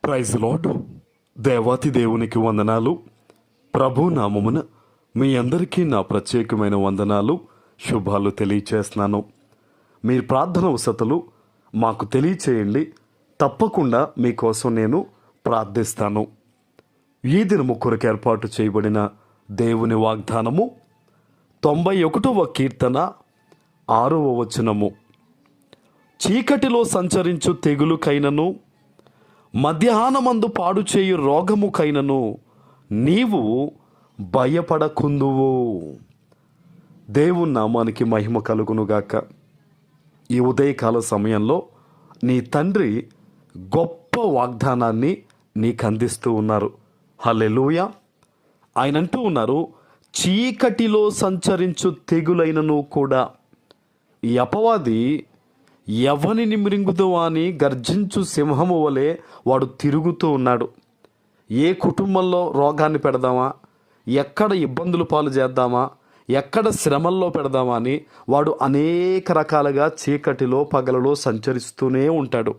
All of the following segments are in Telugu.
Praise lord. దేవాతి దేవునికి వందనాలు. ప్రభు నామమున మీ అందరికీ నా ప్రత్యేకమైన వందనాలు, శుభాలు తెలియచేస్తున్నాను. మీ ప్రార్థన వసతులు మాకు తెలియచేయండి. తప్పకుండా మీకోసం నేను ప్రార్థిస్తాను. ఈ దినము కొరకు ఏర్పాటు చేయబడిన దేవుని వాగ్దానము 91వ కీర్తన 6వ వచనము. చీకటిలో సంచరించు తెగులుకైనను మధ్యాహ్నమందు పాడు చేయు రోగముకైనను నీవు భయపడకుందువు. దేవుని నామానికి మహిమ కలుగునుగాక. ఈ ఉదయకాల సమయంలో నీ తండ్రి గొప్ప వాగ్దానాన్ని నీకు అందిస్తూ ఉన్నారు. హల్లెలూయా. ఆయన అంటూ ఉన్నారు, చీకటిలో సంచరించు తెగులైనను కూడా ఈ అపవాది ఎవనిని మృంగుదువా అని గర్జించు సింహము వలె వాడు తిరుగుతూ ఉన్నాడు. ఏ కుటుంబంలో రోగాన్ని పెడదామా, ఎక్కడ ఇబ్బందులు పాలు చేద్దామా, ఎక్కడ శ్రమల్లో పెడదామా అని వాడు అనేక రకాలుగా చీకటిలో పగలలో సంచరిస్తూనే ఉంటాడు.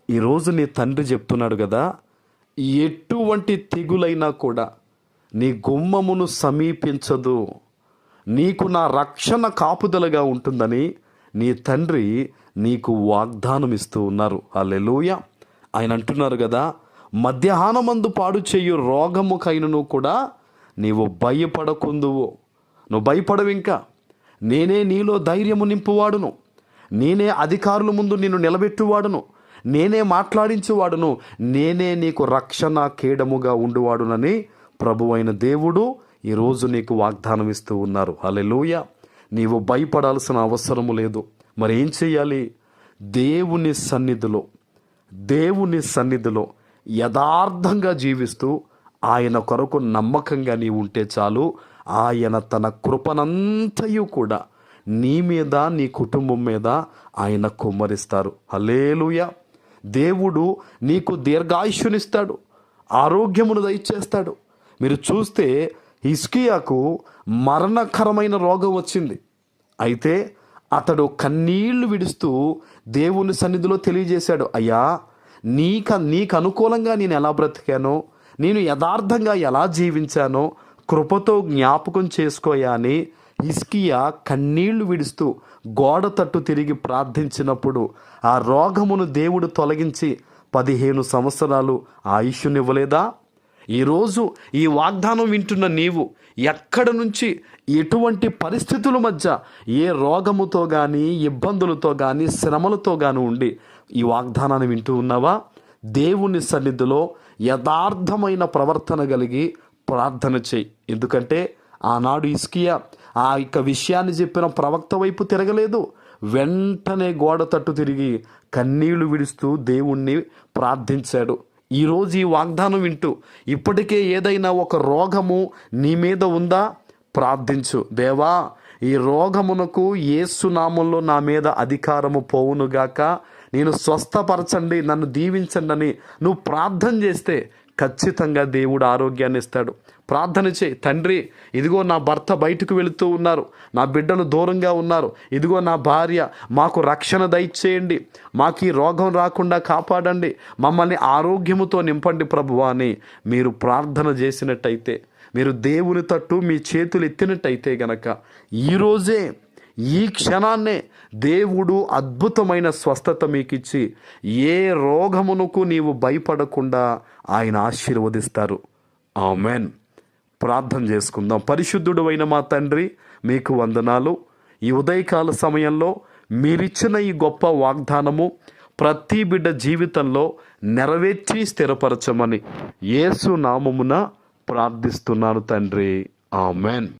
ఈరోజు నీ తండ్రి చెప్తున్నాడు కదా, ఎటువంటి తెగులైనా కూడా నీ గుమ్మమును సమీపించదు, నీకు నా రక్షణ కాపుదలగా ఉంటుందని నీ తండ్రి నీకు వాగ్దానం ఇస్తూ ఉన్నారు. హల్లెలూయా. ఆయన అంటున్నారు కదా, మధ్యాహ్నమందు పాడు చేయు రోగముకైనను కూడా నీవు భయపడకుందువు. నువ్వు భయపడవు. ఇంకా నేనే నీలో ధైర్యము నింపువాడును, నేనే అధికారుల ముందు నిన్ను నిలబెట్టువాడును, నేనే మాట్లాడించువాడును, నేనే నీకు రక్షణ కేడముగా ఉండువాడునని ప్రభువైన దేవుడు ఈరోజు నీకు వాగ్దానం ఇస్తూ ఉన్నారు. హల్లెలూయా. నీవు భయపడాల్సిన అవసరము లేదు. మరి ఏం చేయాలి? దేవుని సన్నిధిలో యథార్థంగా జీవిస్తూ ఆయన కొరకు నమ్మకంగా నీవు ఉంటే చాలు. ఆయన తన కృపనంతయు కూడా నీ మీద, నీ కుటుంబం మీద ఆయన కుమ్మరిస్తారు. హల్లెలూయా. దేవుడు నీకు దీర్ఘాయుష్యునిస్తాడు, ఆరోగ్యమును దయచేస్తాడు. మీరు చూస్తే హిజ్కియాకు మరణకరమైన రోగం వచ్చింది. అయితే అతడు కన్నీళ్లు విడుస్తూ దేవుని సన్నిధిలో తెలియజేశాడు, అయ్యా నీకు అనుకూలంగా నేను ఎలా బ్రతికానో, నేను యథార్థంగా ఎలా జీవించానో కృపతో జ్ఞాపకం చేసుకోయా అని హిజ్కియా కన్నీళ్లు విడుస్తూ గోడ తట్టు తిరిగి ప్రార్థించినప్పుడు ఆ రోగమును దేవుడు తొలగించి 15 సంవత్సరాలు ఆయుష్నివ్వలేదా? ఈరోజు ఈ వాగ్దానం వింటున్న నీవు ఎక్కడ నుంచి, ఎటువంటి పరిస్థితుల మధ్య, ఏ రోగముతో కానీ, ఇబ్బందులతో కానీ, శ్రమలతో కానీ ఉండి ఈ వాగ్దానాన్ని వింటూ ఉన్నావా? దేవుని సన్నిధిలో యథార్థమైన ప్రవర్తన కలిగి ప్రార్థన చేయి. ఎందుకంటే ఆనాడు హిజ్కియా ఆ యొక్క విషయాన్ని చెప్పిన ప్రవక్త వైపు తిరగలేదు. వెంటనే గోడ తట్టు తిరిగి కన్నీళ్లు విడుస్తూ దేవుణ్ణి ప్రార్థించాడు. ఈరోజు ఈ వాగ్దానం వింటూ ఇప్పటికే ఏదైనా ఒక రోగము నీ మీద ఉందా? ప్రార్థించు. దేవా, ఈ రోగమునకు యేసు నామములో నా మీద అధికారము పోవునుగాక, నేను స్వస్థపరచండి, నన్ను దీవించండి అని నువ్వు ప్రార్థన చేస్తే ఖచ్చితంగా దేవుడు ఆరోగ్యాన్ని ఇస్తాడు. ప్రార్థన చేయి. తండ్రి, ఇదిగో నా భర్త బయటకు వెళుతూ ఉన్నారు, నా బిడ్డలు దూరంగా ఉన్నారు, ఇదిగో నా భార్య, మాకు రక్షణ దయచేయండి, మాకు ఈ రోగం రాకుండా కాపాడండి, మమ్మల్ని ఆరోగ్యముతో నింపండి ప్రభువా అని మీరు ప్రార్థన చేసినట్టయితే, మీరు దేవుని తట్టు మీ చేతులు ఎత్తినట్టయితే గనక ఈరోజే, ఈ క్షణాన్నే దేవుడు అద్భుతమైన స్వస్థత మీకు ఇచ్చి ఏ రోగమునకు నీవు భయపడకుండా ఆయన ఆశీర్వదిస్తారు. ఆమెన్. ప్రార్థన చేసుకుందాం. పరిశుద్ధుడు అయిన మా తండ్రి, మీకు వందనాలు. ఈ ఉదయకాల సమయంలో మీరిచ్చిన ఈ గొప్ప వాగ్దానము ప్రతి బిడ్డ జీవితంలో నెరవేర్చి స్థిరపరచమని యేసు నామమున ప్రార్థిస్తున్నాను తండ్రి. ఆమెన్.